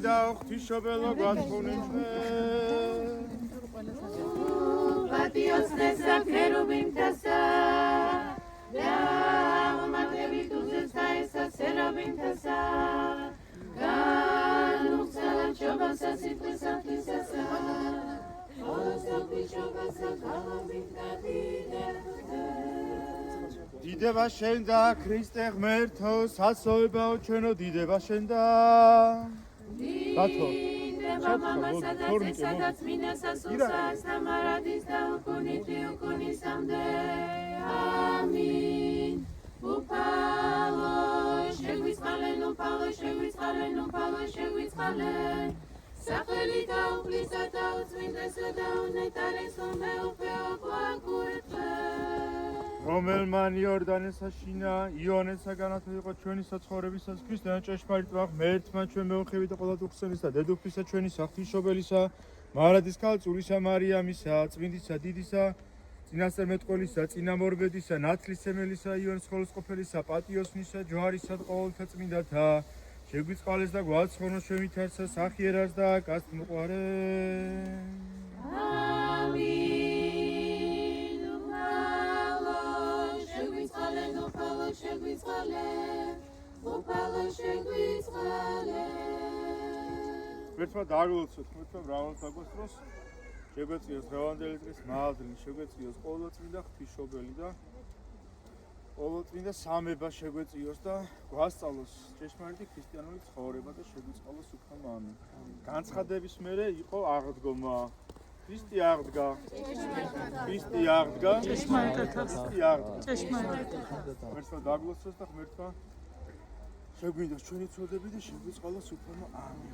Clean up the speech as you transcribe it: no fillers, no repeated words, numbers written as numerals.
წმინდა ღვთისმშობელო გათხოვნინჩნე პატიოსნესა ქერუბიმთასა და მატებით უზესა ესა სერაბიმთასა განუხსალა ჩობასა სიტყვისა ღვთისასა ოსა ღვთისმშობასა გალობინთადიდე დიდება შენ და ქრისტე ღმერთო სასოებაო ჩვენო დიდება შენ და დიდება მამასა და ძესა და წმინდასა სულსას და მარადის და უკუნითი უკუნისამდე ამინ უფალო შეგვიწყალენ უფალო შეგვიწყალენ უფალო შეგვიწყალენ სახელი და უფლისა და უწმინდესა და უნეტარესო მეუფეო გვაგურეთე რომელმან იორდანესა შინა იონესა განათო იყო ჩვენი საცხოვრებისას ქრისტიანა ჭეშმარიტმა ღმერთმა ჩვენ მეუხებით და ყველა დუხსენისა დედოფლისა ჩვენი ღვთისმშობელისა მარადის ქალწულისა მარიამისა წმინდისა დიდისა წინასწარმეტყველისა წინამორბედისა ნათლისმცემელისა იონის ხოლოსყოფელისა პატიოსნისა ჯვარისა და ყოველთა წმინდათა შეგვიწყალეს და გვაცხონოს შემითარცა სახიერას და გასწმოყარე ამინ უფალო შეგვიწყალენ უფალო შეგვიწყალენ ღმერთმა დაგლოცოთ ღმერთმა მრავალ დაგვასწროს შეგვეწიოს დღევანდელი დღის მადლი შეგვეწიოს ყოვლადწმინდა ღვთისმშობელი და ყოვლადწმინდა სამება შეგვეწიოს და გვასწავლოს ჭეშმარიტი ქრისტიანული ცხოვრება და შეგვიწყალოს უფალო ამინ განცხადების მერე იყო აღდგომა ქრისტე აღდგა ქრისტე აღდგა ჭეშმარიტად ღმერთმა დაგლოცოს და ღმერთმა შეგვინდოს ჩვენი ცოდები და შეგვიწყალოს უფალო ამინ